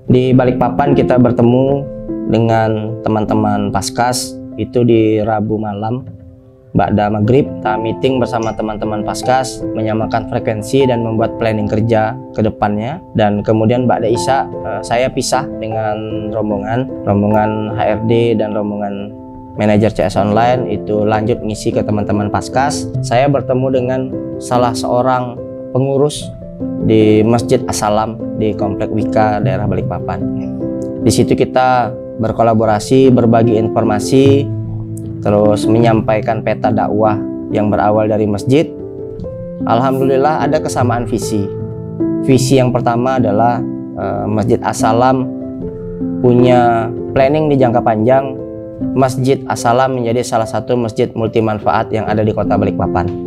Di Balikpapan kita bertemu dengan teman-teman Paskas itu di Rabu malam ba'da maghrib. Kita meeting bersama teman-teman Paskas, menyamakan frekuensi dan membuat planning kerja ke depannya. Dan kemudian ba'da isya saya pisah dengan rombongan HRD dan rombongan manajer CS online itu lanjut ngisi ke teman-teman Paskas. Saya bertemu dengan salah seorang pengurus di Masjid As-Salam di Komplek Wika daerah Balikpapan. Di situ kita berkolaborasi, berbagi informasi, terus menyampaikan peta dakwah yang berawal dari masjid. Alhamdulillah ada kesamaan visi. Visi yang pertama adalah Masjid As-Salam punya planning di jangka panjang. Masjid As-Salam menjadi salah satu masjid multi manfaat yang ada di kota Balikpapan.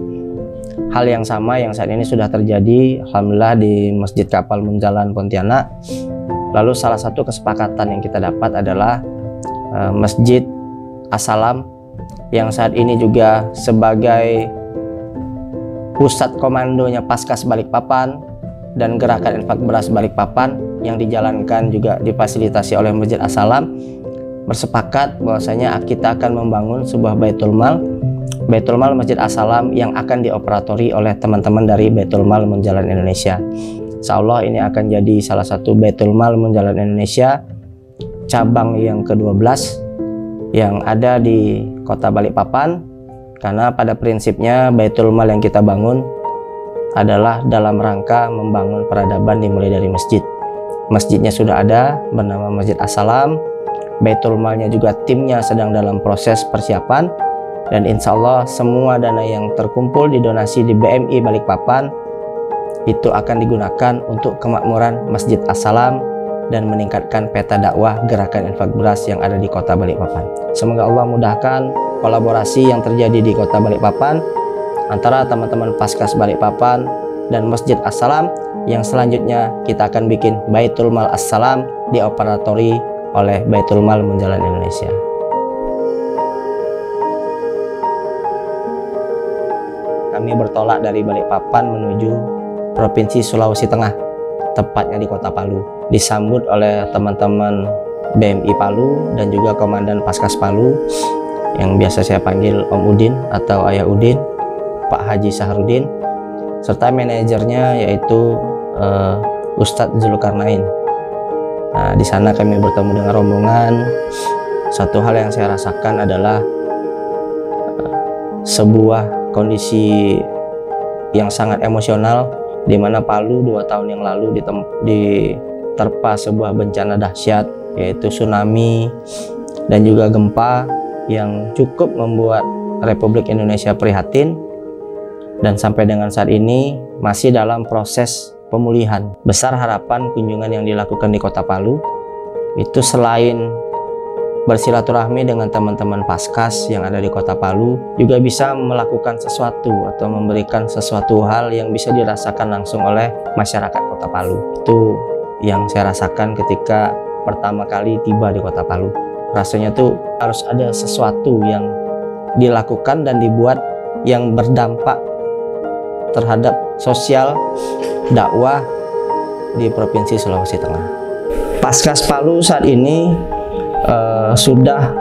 Hal yang sama yang saat ini sudah terjadi alhamdulillah di Masjid Kapal Munjalan Pontianak. Lalu salah satu kesepakatan yang kita dapat adalah Masjid As-Salam yang saat ini juga sebagai pusat komandonya Paskas Balikpapan dan gerakan infak beras Balikpapan yang dijalankan juga difasilitasi oleh Masjid As-Salam, bersepakat bahwasanya kita akan membangun sebuah Baitul Mal Masjid As-Salam yang akan dioperatori oleh teman-teman dari Baitul Mal Munjalan Indonesia. Insya Allah ini akan jadi salah satu Baitul Mal Munjalan Indonesia cabang yang ke-12 yang ada di kota Balikpapan, karena pada prinsipnya Baitul Mal yang kita bangun adalah dalam rangka membangun peradaban dimulai dari masjid. Masjidnya sudah ada bernama Masjid As-Salam, Baitul Malnya juga timnya sedang dalam proses persiapan, dan insya Allah semua dana yang terkumpul didonasi di BMI Balikpapan itu akan digunakan untuk kemakmuran Masjid As-Salam dan meningkatkan peta dakwah gerakan infak beras yang ada di kota Balikpapan. Semoga Allah mudahkan kolaborasi yang terjadi di kota Balikpapan antara teman-teman Paskas Balikpapan dan Masjid As-Salam, yang selanjutnya kita akan bikin Baitul Mal As-Salam dioperatori oleh Baitul Mal Munjalan Indonesia. Kami bertolak dari Balikpapan menuju Provinsi Sulawesi Tengah, tepatnya di Kota Palu. Disambut oleh teman-teman BMI Palu dan juga Komandan Paskas Palu yang biasa saya panggil Om Udin atau Ayah Udin, Pak Haji Saharudin, serta manajernya yaitu Ustadz Zulkarnain. Nah, di sana kami bertemu dengan rombongan. Satu hal yang saya rasakan adalah sebuah kondisi yang sangat emosional, di mana Palu 2 tahun yang lalu diterpa sebuah bencana dahsyat, yaitu tsunami dan juga gempa yang cukup membuat Republik Indonesia prihatin, dan sampai dengan saat ini masih dalam proses pemulihan. Besar harapan kunjungan yang dilakukan di Kota Palu itu selain bersilaturahmi dengan teman-teman Paskas yang ada di Kota Palu, juga bisa melakukan sesuatu atau memberikan sesuatu hal yang bisa dirasakan langsung oleh masyarakat Kota Palu. Itu yang saya rasakan ketika pertama kali tiba di Kota Palu. Rasanya tuh harus ada sesuatu yang dilakukan dan dibuat yang berdampak terhadap sosial dakwah di Provinsi Sulawesi Tengah. Paskas Palu saat ini sudah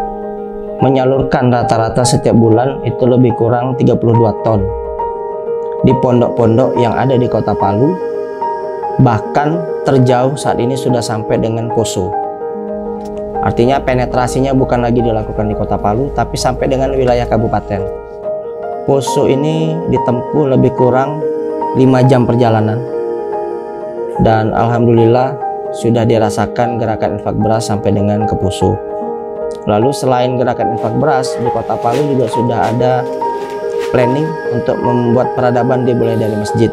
menyalurkan rata-rata setiap bulan itu lebih kurang 32 ton di pondok-pondok yang ada di Kota Palu. Bahkan terjauh saat ini sudah sampai dengan Poso. Artinya penetrasinya bukan lagi dilakukan di Kota Palu, tapi sampai dengan wilayah kabupaten. Poso ini ditempuh lebih kurang 5 jam perjalanan, dan alhamdulillah sudah dirasakan gerakan infak beras sampai dengan ke Poso. Lalu selain gerakan infak beras, di Kota Palu juga sudah ada planning untuk membuat peradaban dimulai dari masjid.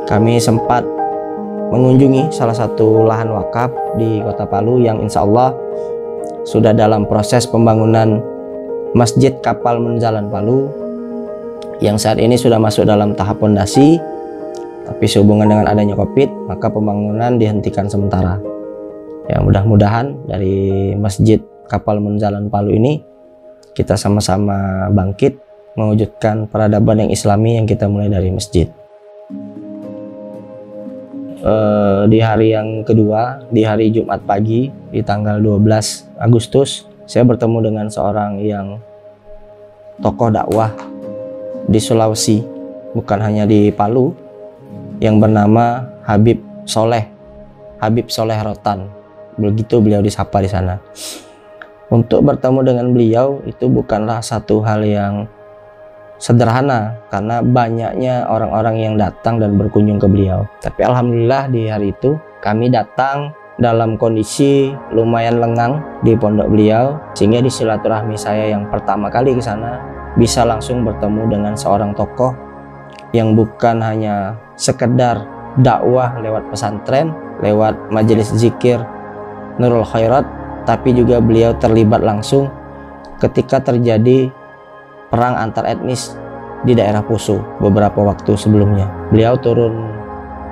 Kami sempat mengunjungi salah satu lahan wakaf di Kota Palu yang insya Allah sudah dalam proses pembangunan Masjid Kapal Munjalan Palu, yang saat ini sudah masuk dalam tahap pondasi. Tapi sehubungan dengan adanya COVID, maka pembangunan dihentikan sementara. Ya, mudah-mudahan dari Masjid Kapal Munjalan Palu ini kita sama-sama bangkit mewujudkan peradaban yang islami yang kita mulai dari masjid. di hari yang kedua, di hari Jumat pagi, di tanggal 12 Agustus, saya bertemu dengan seorang yang tokoh dakwah di Sulawesi, bukan hanya di Palu, yang bernama Habib Soleh Rotan. Begitu beliau disapa di sana. Untuk bertemu dengan beliau itu bukanlah satu hal yang sederhana, karena banyaknya orang-orang yang datang dan berkunjung ke beliau. Tapi alhamdulillah di hari itu kami datang dalam kondisi lumayan lengang di pondok beliau, sehingga di silaturahmi saya yang pertama kali ke sana bisa langsung bertemu dengan seorang tokoh yang bukan hanya sekedar dakwah lewat pesantren, lewat majelis zikir Nurul Khairat, tapi juga beliau terlibat langsung ketika terjadi perang antar etnis di daerah Poso beberapa waktu sebelumnya. Beliau turun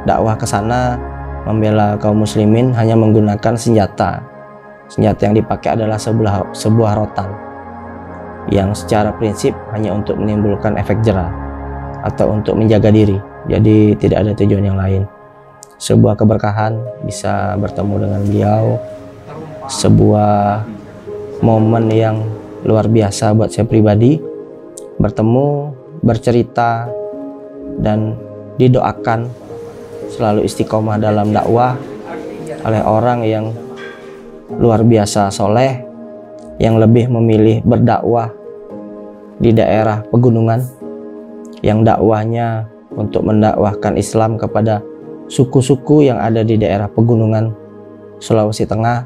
dakwah ke sana membela kaum muslimin hanya menggunakan senjata yang dipakai adalah sebuah rotan yang secara prinsip hanya untuk menimbulkan efek jera atau untuk menjaga diri, jadi tidak ada tujuan yang lain. Sebuah keberkahan bisa bertemu dengan beliau, sebuah momen yang luar biasa buat saya pribadi, bertemu, bercerita, dan didoakan selalu istiqomah dalam dakwah oleh orang yang luar biasa soleh, yang lebih memilih berdakwah di daerah pegunungan, yang dakwahnya untuk mendakwahkan Islam kepada suku-suku yang ada di daerah pegunungan Sulawesi Tengah,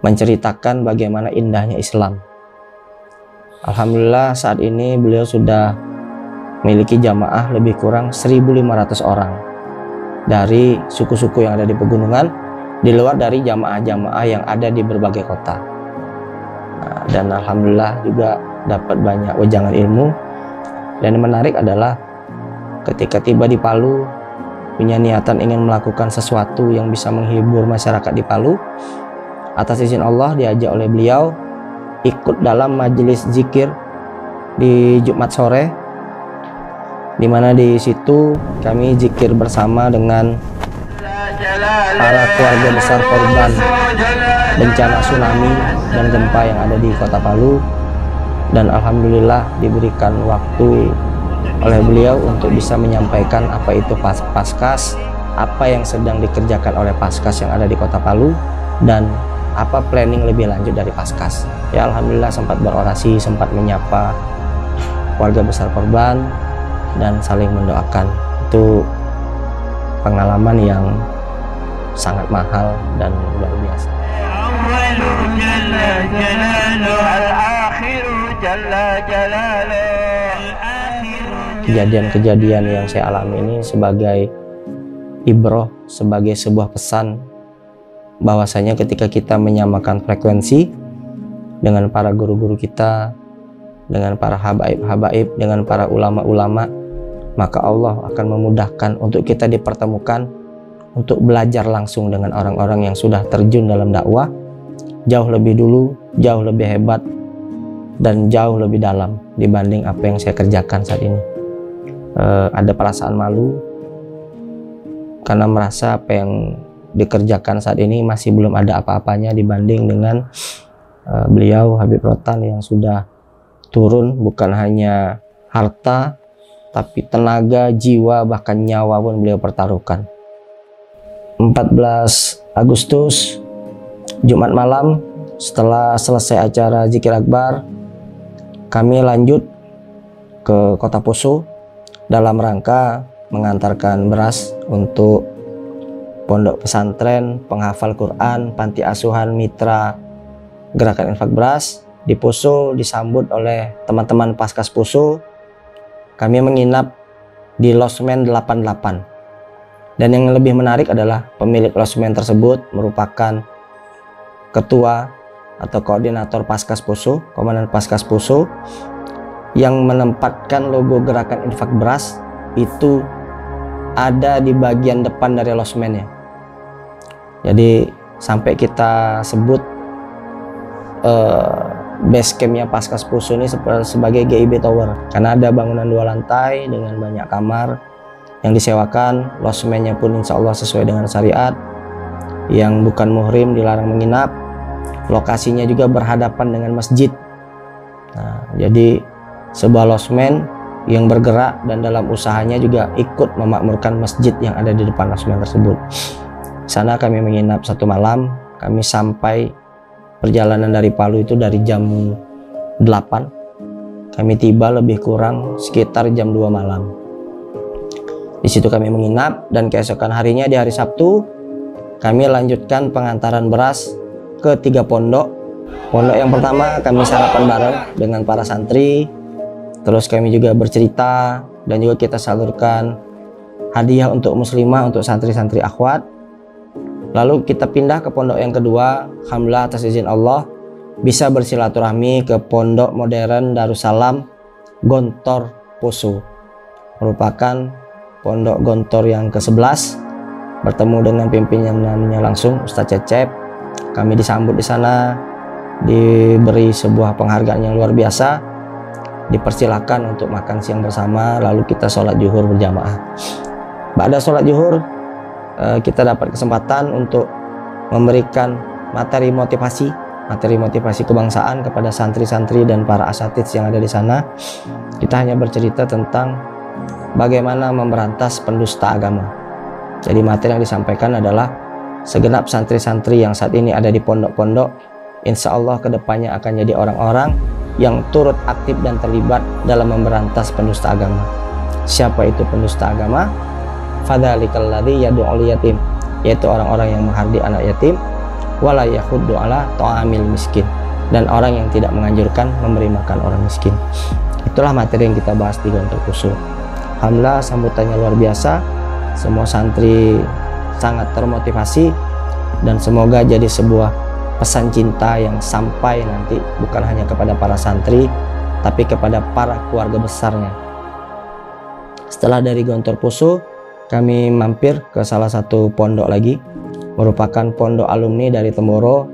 menceritakan bagaimana indahnya Islam. Alhamdulillah saat ini beliau sudah memiliki jamaah lebih kurang 1.500 orang dari suku-suku yang ada di pegunungan, di luar dari jamaah-jamaah yang ada di berbagai kota. Dan alhamdulillah juga dapat banyak wejangan ilmu. Dan yang menarik adalah ketika tiba di Palu, punya niatan ingin melakukan sesuatu yang bisa menghibur masyarakat di Palu. Atas izin Allah diajak oleh beliau ikut dalam majelis zikir di Jumat sore, di mana di situ kami zikir bersama dengan para keluarga besar korban bencana tsunami dan gempa yang ada di Kota Palu. Dan alhamdulillah diberikan waktu oleh beliau untuk bisa menyampaikan apa itu Paskas, apa yang sedang dikerjakan oleh Paskas yang ada di Kota Palu, dan apa planning lebih lanjut dari Paskas. Ya alhamdulillah sempat berorasi, sempat menyapa keluarga besar korban dan saling mendoakan. Itu pengalaman yang sangat mahal dan luar biasa. Kejadian-kejadian yang saya alami ini sebagai ibroh, sebagai sebuah pesan bahwasanya ketika kita menyamakan frekuensi dengan para guru-guru kita, dengan para habaib-habaib, dengan para ulama-ulama, maka Allah akan memudahkan untuk kita dipertemukan untuk belajar langsung dengan orang-orang yang sudah terjun dalam dakwah jauh lebih dulu, jauh lebih hebat, dan jauh lebih dalam dibanding apa yang saya kerjakan saat ini. Ada perasaan malu karena merasa apa yang dikerjakan saat ini masih belum ada apa-apanya dibanding dengan beliau Habib Rotan yang sudah turun bukan hanya harta tapi tenaga, jiwa, bahkan nyawa pun beliau pertaruhkan. 14 Agustus Jumat malam, setelah selesai acara zikir akbar, kami lanjut ke Kota Poso dalam rangka mengantarkan beras untuk pondok pesantren, penghafal Quran, panti asuhan mitra Gerakan Infak Beras di Poso. Disambut oleh teman-teman Paskas Poso. Kami menginap di losmen 88. Dan yang lebih menarik adalah pemilik losmen tersebut merupakan ketua atau koordinator Paskas Poso, komandan Paskas Poso, yang menempatkan logo Gerakan Infak Beras itu ada di bagian depan dari losmennya. Jadi sampai kita sebut base campnya Paskas Poso ini sebagai GIB Tower, karena ada bangunan 2 lantai dengan banyak kamar yang disewakan, losmennya pun insya Allah sesuai dengan syariat. Yang bukan muhrim dilarang menginap. Lokasinya juga berhadapan dengan masjid. Nah, jadi sebuah losmen yang bergerak dan dalam usahanya juga ikut memakmurkan masjid yang ada di depan losmen tersebut. Di sana kami menginap 1 malam. Kami sampai perjalanan dari Palu itu dari jam 8. Kami tiba lebih kurang sekitar jam 2 malam. Di situ kami menginap dan keesokan harinya di hari Sabtu kami lanjutkan pengantaran beras ke 3 pondok. Pondok yang pertama kami sarapan bareng dengan para santri. Terus kami juga bercerita dan juga kita salurkan hadiah untuk muslimah, untuk santri-santri akhwat. Lalu kita pindah ke pondok yang kedua. Alhamdulillah atas izin Allah bisa bersilaturahmi ke Pondok Modern Darussalam Gontor Poso. Merupakan pondok Gontor yang ke-11. Bertemu dengan pimpinannya langsung, Ustadz Cecep. Kami disambut di sana, diberi sebuah penghargaan yang luar biasa, dipersilakan untuk makan siang bersama, lalu kita sholat zuhur berjamaah. Ba'da sholat zuhur, kita dapat kesempatan untuk memberikan materi motivasi kebangsaan kepada santri-santri dan para asatidz yang ada di sana. Kita hanya bercerita tentang bagaimana memberantas pendusta agama. Jadi materi yang disampaikan adalah segenap santri-santri yang saat ini ada di pondok-pondok, insya Allah kedepannya akan jadi orang-orang yang turut aktif dan terlibat dalam memberantas pendusta agama. Siapa itu pendusta agama? Fadzalikal ladzi yad'ul yatim, yaitu orang-orang yang menghardi anak yatim, wala yahuddu ala ta'amil miskin, dan orang yang tidak menganjurkan memberi makan orang miskin. Itulah materi yang kita bahas di Gontor Poso. Alhamdulillah sambutannya luar biasa. Semua santri sangat termotivasi dan semoga jadi sebuah pesan cinta yang sampai nanti bukan hanya kepada para santri tapi kepada para keluarga besarnya. Setelah dari Gontor Poso, kami mampir ke salah satu pondok lagi, merupakan pondok alumni dari Temboro.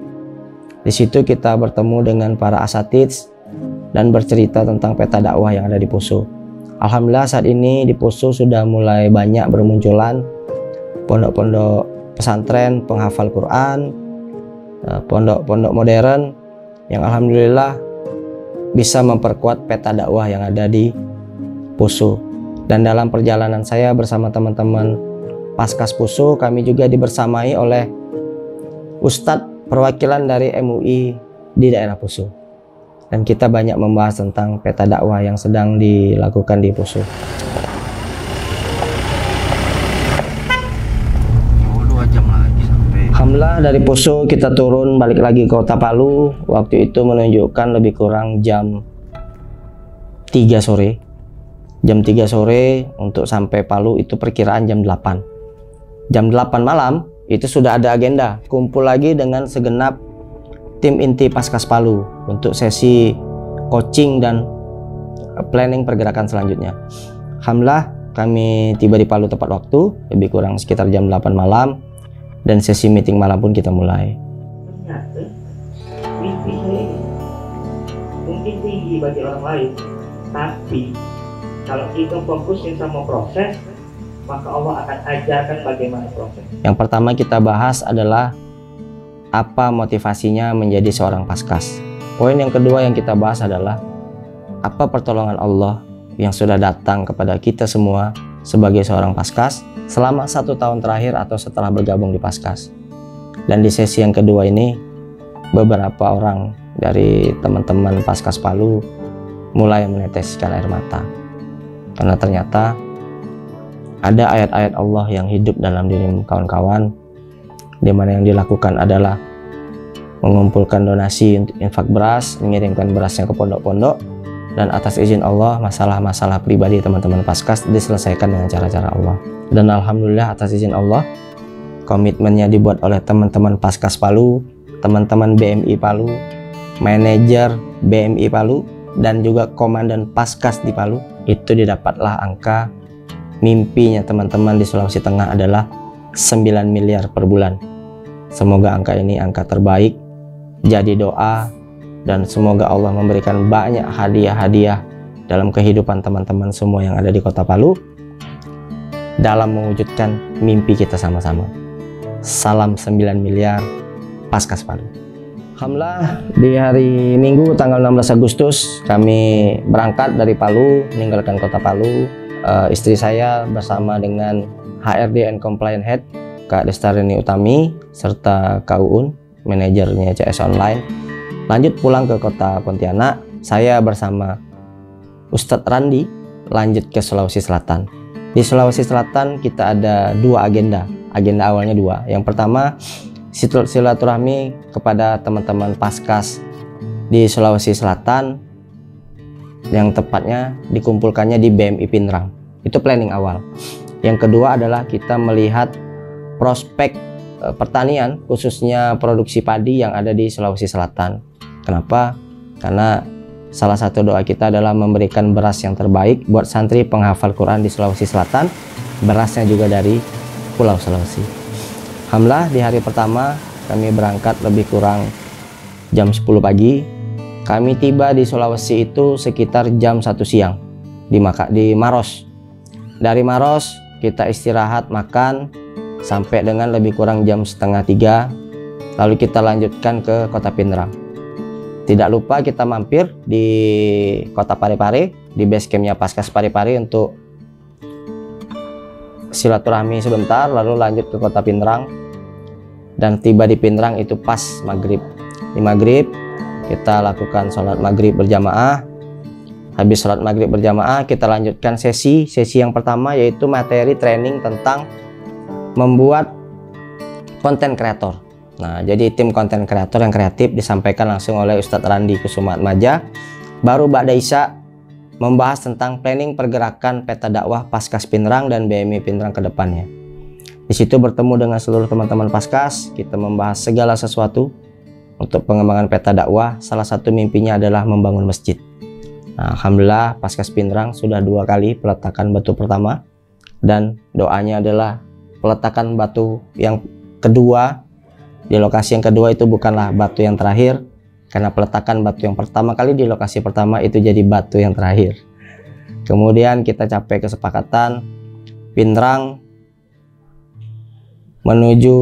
Di situ kita bertemu dengan para asatidz dan bercerita tentang peta dakwah yang ada di Poso. Alhamdulillah saat ini di Poso sudah mulai banyak bermunculan pondok-pondok pesantren penghafal Quran, pondok-pondok modern yang alhamdulillah bisa memperkuat peta dakwah yang ada di Poso. Dan dalam perjalanan saya bersama teman-teman Paskas Poso, kami juga dibersamai oleh Ustadz perwakilan dari MUI di daerah Poso. Dan kita banyak membahas tentang peta dakwah yang sedang dilakukan di Poso. 2 jam lagi sampai. Alhamdulillah dari Poso kita turun balik lagi ke Kota Palu. Waktu itu menunjukkan lebih kurang jam 3 sore. Jam 3 sore untuk sampai Palu itu perkiraan jam 8. Jam 8 malam itu sudah ada agenda kumpul lagi dengan segenap tim inti Paskas Palu untuk sesi coaching dan planning pergerakan selanjutnya. Alhamdulillah kami tiba di Palu tepat waktu, lebih kurang sekitar jam 8 malam, dan sesi meeting malam pun kita mulai. Ternyata mimpi saya mungkin tinggi bagi orang lain, tapi kalau kita fokusin sama proses, maka Allah akan ajarkan bagaimana proses. Yang pertama kita bahas adalah apa motivasinya menjadi seorang paskas. Poin yang kedua yang kita bahas adalah apa pertolongan Allah yang sudah datang kepada kita semua sebagai seorang paskas selama 1 tahun terakhir atau setelah bergabung di paskas. Dan di sesi yang kedua ini beberapa orang dari teman-teman Paskas Palu mulai meneteskan air mata karena ternyata ada ayat-ayat Allah yang hidup dalam diri kawan-kawan, di mana yang dilakukan adalah mengumpulkan donasi untuk infak beras, mengirimkan berasnya ke pondok-pondok, dan atas izin Allah masalah-masalah pribadi teman-teman Paskas diselesaikan dengan cara-cara Allah. Dan alhamdulillah atas izin Allah komitmennya dibuat oleh teman-teman Paskas Palu, teman-teman BMI Palu, manajer BMI Palu, dan juga komandan Paskas di Palu. Itu didapatlah angka mimpinya teman-teman di Sulawesi Tengah adalah 9 miliar per bulan. Semoga angka ini angka terbaik, jadi doa, dan semoga Allah memberikan banyak hadiah-hadiah dalam kehidupan teman-teman semua yang ada di Kota Palu. dalam mewujudkan mimpi kita sama-sama. Salam 9 miliar Paskas Palu. Alhamdulillah, di hari Minggu tanggal 16 Agustus kami berangkat dari Palu, meninggalkan kota Palu. Istri saya bersama dengan HRD and Compliance Head Kak Destarini Utami serta Kak Uun, manajernya CS Online, lanjut pulang ke kota Pontianak. Saya bersama Ustadz Randi lanjut ke Sulawesi Selatan. Di Sulawesi Selatan kita ada dua agenda. Agenda awalnya dua. Yang pertama, silaturahmi kepada teman-teman Paskas di Sulawesi Selatan, yang tepatnya dikumpulkannya di BMI Pindrang. Itu planning awal. Yang kedua adalah kita melihat prospek pertanian, khususnya produksi padi yang ada di Sulawesi Selatan. Kenapa? Karena salah satu doa kita adalah memberikan beras yang terbaik buat santri penghafal Quran di Sulawesi Selatan. Berasnya juga dari Pulau Sulawesi. Alhamdulillah, di hari pertama kami berangkat lebih kurang jam 10 pagi. Kami tiba di Sulawesi itu sekitar jam 1 siang di Maros. Dari Maros kita istirahat makan sampai dengan lebih kurang jam setengah 3. Lalu kita lanjutkan ke kota Pindrang. Tidak lupa kita mampir di kota Parepare, di base campnya Paskas Parepare untuk silaturahmi sebentar, lalu lanjut ke kota Pindrang. Dan tiba di Pindrang itu pas maghrib. Di maghrib kita lakukan sholat maghrib berjamaah. Habis sholat maghrib berjamaah kita lanjutkan sesi yang pertama, yaitu materi training tentang membuat konten kreator. Nah, jadi tim konten kreator yang kreatif disampaikan langsung oleh Ustadz Randi Kusumaatmadja. Baru Ba'da Isya membahas tentang planning pergerakan peta dakwah Paskas Pindrang dan BMI Pindrang ke depannya. Di situ bertemu dengan seluruh teman-teman Paskas, kita membahas segala sesuatu untuk pengembangan peta dakwah. Salah satu mimpinya adalah membangun masjid. Nah, alhamdulillah Paskas Pindrang sudah 2 kali peletakan batu pertama, dan doanya adalah peletakan batu yang kedua di lokasi yang kedua itu bukanlah batu yang terakhir, karena peletakan batu yang pertama kali di lokasi pertama itu jadi batu yang terakhir. Kemudian kita capai kesepakatan Pindrang menuju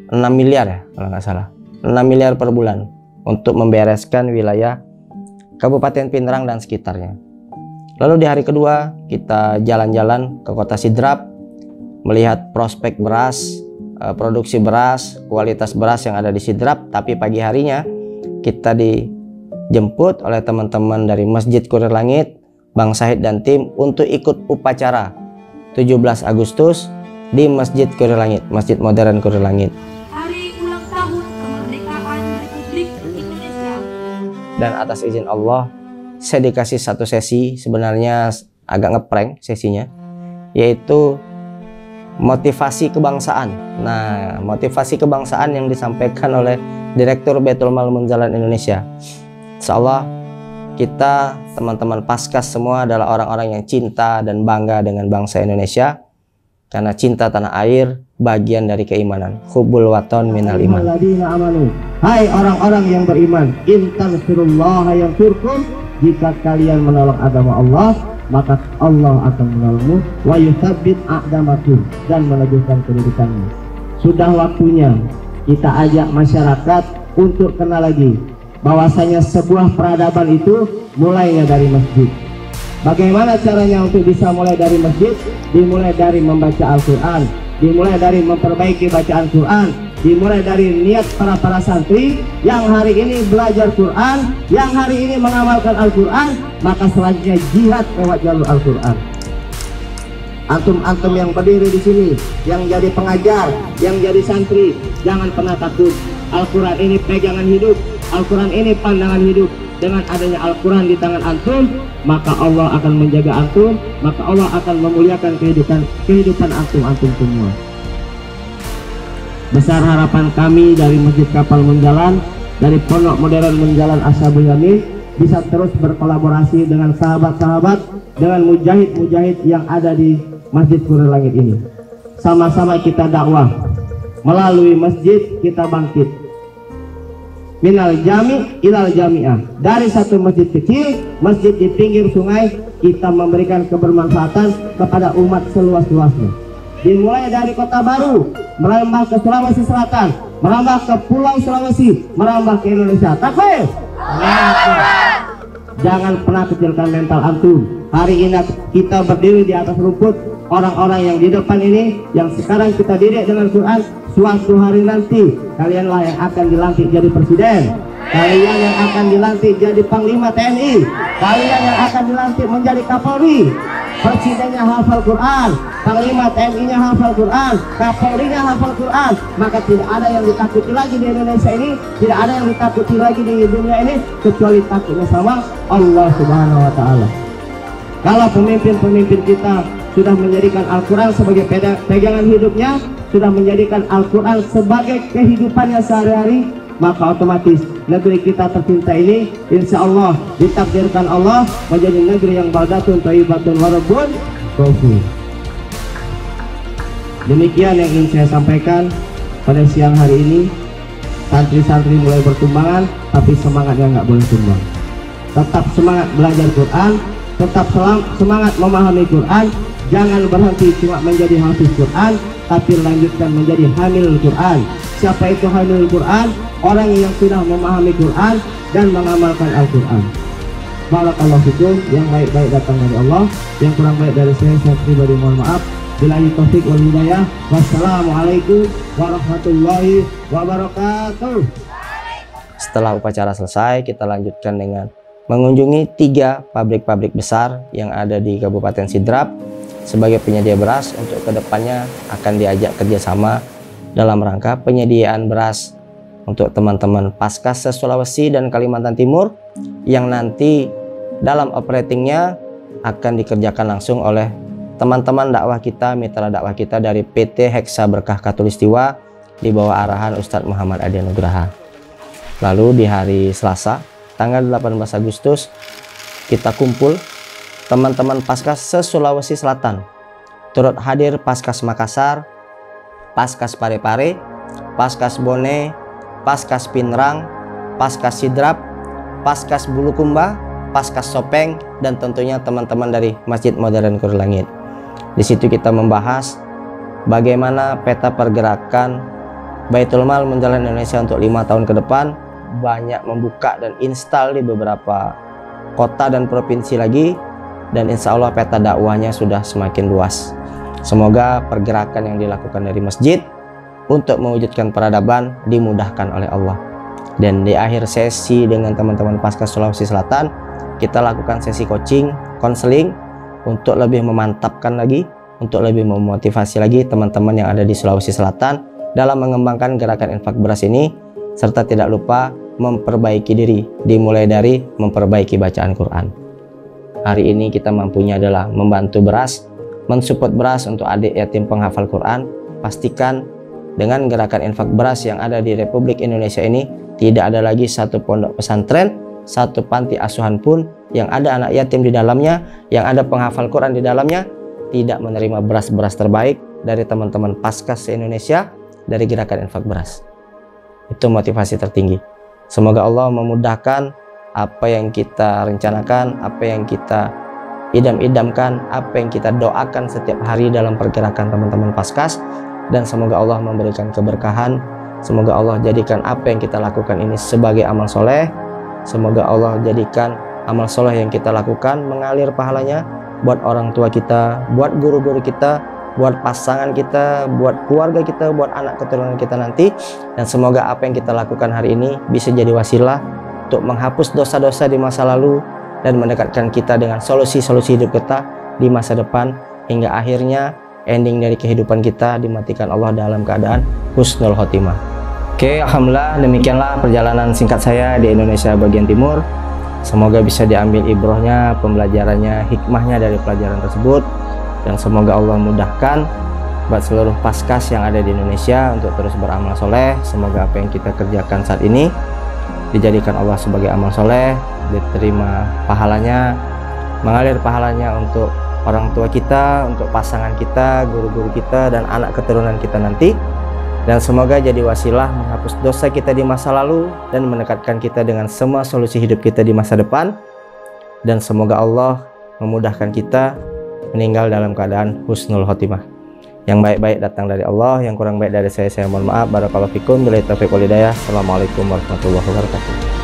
6 miliar ya kalau nggak salah, 6 miliar per bulan untuk membereskan wilayah Kabupaten Pindrang dan sekitarnya. Lalu di hari kedua kita jalan-jalan ke kota Sidrap, melihat prospek beras, produksi beras, kualitas beras yang ada di Sidrap. Tapi pagi harinya kita dijemput oleh teman-teman dari Masjid Kurir Langit, Bang Syahid dan tim untuk ikut upacara 17 Agustus di Masjid Kurir Langit, Masjid Modern Kurir Langit. Hari ulang tahun kemerdekaan Republik Indonesia. Dan atas izin Allah, saya dikasih satu sesi, sebenarnya agak ngeprank sesinya, yaitu motivasi kebangsaan. Nah, motivasi kebangsaan yang disampaikan oleh Direktur Baitul Mal Munzalan Indonesia. Insyaallah kita teman-teman Paskas semua adalah orang-orang yang cinta dan bangga dengan bangsa Indonesia, karena cinta tanah air bagian dari keimanan. Hubbul waton minal iman. Hai orang-orang yang beriman, in tansurullaha yansurkum, jika kalian menolong agama Allah, maka Allah akan menolongmu, wa yutsabbit aqdamakum, dan meneguhkan kedudukanmu. Sudah waktunya kita ajak masyarakat untuk kenal lagi bahwasanya sebuah peradaban itu mulainya dari masjid. Bagaimana caranya untuk bisa mulai dari masjid? Dimulai dari membaca Al-Quran, dimulai dari memperbaiki bacaan Quran, dimulai dari niat para santri yang hari ini belajar Quran, yang hari ini mengamalkan Al-Quran, maka selanjutnya jihad lewat jalur Al-Quran. Antum-antum yang berdiri di sini, yang jadi pengajar, yang jadi santri, jangan pernah takut. Al-Quran ini pegangan hidup, Al-Quran ini pandangan hidup. Dengan adanya Al-Quran di tangan antum, maka Allah akan menjaga antum, maka Allah akan memuliakan kehidupan antum semua. Besar harapan kami dari Masjid Kapal Munjalan, dari Pondok Modern Munjalan Ashabul Yamin, bisa terus berkolaborasi dengan sahabat-sahabat, dengan mujahid-mujahid yang ada di Masjid Kurir Langit ini. Sama-sama kita dakwah, melalui masjid kita bangkit. Minal jami ilal jami'ah, dari satu masjid kecil, masjid di pinggir sungai, kita memberikan kebermanfaatan kepada umat seluas-luasnya. dimulai dari Kota Baru, merambah ke Sulawesi Selatan, merambah ke Pulau Sulawesi, merambah ke Indonesia. Takbir! Jangan pernah kecilkan mental antum. Hari ini kita berdiri di atas rumput, orang-orang yang di depan ini, yang sekarang kita didik dengan Quran, suatu hari nanti kalianlah yang akan dilantik jadi presiden, kalian yang akan dilantik jadi panglima TNI, kalian yang akan dilantik menjadi Kapolri. Presidennya hafal Quran, panglima TNI-nya hafal Quran, Kapolrinya hafal Quran, maka tidak ada yang ditakuti lagi di Indonesia ini, tidak ada yang ditakuti lagi di dunia ini kecuali takutnya sama Allah Subhanahu wa Ta'ala. Kalau pemimpin-pemimpin kita sudah menjadikan Al-Quran sebagai pegangan hidupnya, sudah menjadikan Al-Quran sebagai kehidupannya sehari-hari, maka otomatis negeri kita tercinta ini insya Allah ditakdirkan Allah menjadi negeri yang baldatun thayyibatun wa rabbun ghafur. Demikian yang ingin saya sampaikan pada siang hari ini. Santri-santri mulai bertumbangan, tapi semangatnya nggak boleh tumbang. Tetap semangat belajar Quran, tetap semangat memahami Quran. Jangan berhenti cuma menjadi hafiz Quran, tapi lanjutkan menjadi hamil Quran. Siapa itu hamil Quran? Orang yang sudah memahami Quran dan mengamalkan Al-Quran. Barakallahu fikum. Yang baik-baik datang dari Allah, yang kurang baik dari saya pribadi mohon maaf. Billahi taufik wal hidayah. Wassalamualaikum warahmatullahi wabarakatuh. Setelah upacara selesai, kita lanjutkan dengan mengunjungi 3 pabrik-pabrik besar yang ada di Kabupaten Sidrap sebagai penyedia beras. Untuk kedepannya akan diajak kerjasama dalam rangka penyediaan beras untuk teman-teman Paskas Sulawesi dan Kalimantan Timur yang nanti dalam operatingnya akan dikerjakan langsung oleh teman-teman dakwah kita, mitra dakwah kita dari PT Heksa Berkah Katulistiwa di bawah arahan Ustadz Muhammad Adi Nugraha. Lalu di hari Selasa tanggal 18 Agustus kita kumpul teman-teman Paskas Sulawesi Selatan, turut hadir Paskas Makassar, Paskas Parepare, Paskas Bone, Paskas Pinrang, Paskas Sidrap, Paskas Bulukumba, Paskas Sopeng, dan tentunya teman-teman dari Masjid Modern Kur Langit. Di situ kita membahas bagaimana peta pergerakan Baitul Mal Menjalan Indonesia untuk 5 tahun ke depan, banyak membuka dan install di beberapa kota dan provinsi lagi, dan insya Allah peta dakwahnya sudah semakin luas. Semoga pergerakan yang dilakukan dari masjid untuk mewujudkan peradaban dimudahkan oleh Allah. Dan di akhir sesi dengan teman-teman Paskas Sulawesi Selatan, kita lakukan sesi coaching, konseling untuk lebih memantapkan lagi, untuk lebih memotivasi lagi teman-teman yang ada di Sulawesi Selatan dalam mengembangkan gerakan infak beras ini, serta tidak lupa memperbaiki diri, dimulai dari memperbaiki bacaan Quran. Hari ini kita mampunya adalah membantu beras, mensupport beras untuk adik yatim penghafal Quran. Pastikan dengan gerakan infak beras yang ada di Republik Indonesia ini, tidak ada lagi satu pondok pesantren, satu panti asuhan pun yang ada anak yatim di dalamnya, yang ada penghafal Quran di dalamnya, tidak menerima beras-beras terbaik dari teman-teman Paskas se-Indonesia dari gerakan infak beras. Itu motivasi tertinggi. Semoga Allah memudahkan apa yang kita rencanakan, apa yang kita idam-idamkan, apa yang kita doakan setiap hari dalam pergerakan teman-teman Paskas. Dan semoga Allah memberikan keberkahan. Semoga Allah jadikan apa yang kita lakukan ini sebagai amal soleh. Semoga Allah jadikan amal soleh yang kita lakukan mengalir pahalanya buat orang tua kita, buat guru-guru kita, buat pasangan kita, buat keluarga kita, buat anak keturunan kita nanti. Dan semoga apa yang kita lakukan hari ini bisa jadi wasilah untuk menghapus dosa-dosa di masa lalu dan mendekatkan kita dengan solusi-solusi hidup kita di masa depan, hingga akhirnya ending dari kehidupan kita dimatikan Allah dalam keadaan husnul khotimah. Oke, alhamdulillah demikianlah perjalanan singkat saya di Indonesia bagian timur. Semoga bisa diambil ibrohnya, pembelajarannya, hikmahnya dari pelajaran tersebut, dan semoga Allah mudahkan buat seluruh Paskas yang ada di Indonesia untuk terus beramal soleh. Semoga apa yang kita kerjakan saat ini dijadikan Allah sebagai amal soleh, diterima pahalanya, mengalir pahalanya untuk orang tua kita, untuk pasangan kita, guru-guru kita, dan anak keturunan kita nanti. Dan semoga jadi wasilah menghapus dosa kita di masa lalu dan mendekatkan kita dengan semua solusi hidup kita di masa depan. Dan semoga Allah memudahkan kita meninggal dalam keadaan husnul khotimah. Yang baik-baik datang dari Allah, yang kurang baik dari saya mohon maaf. Barakallahu fikum. Billahi taufiq wal hidayah. Assalamualaikum warahmatullahi wabarakatuh.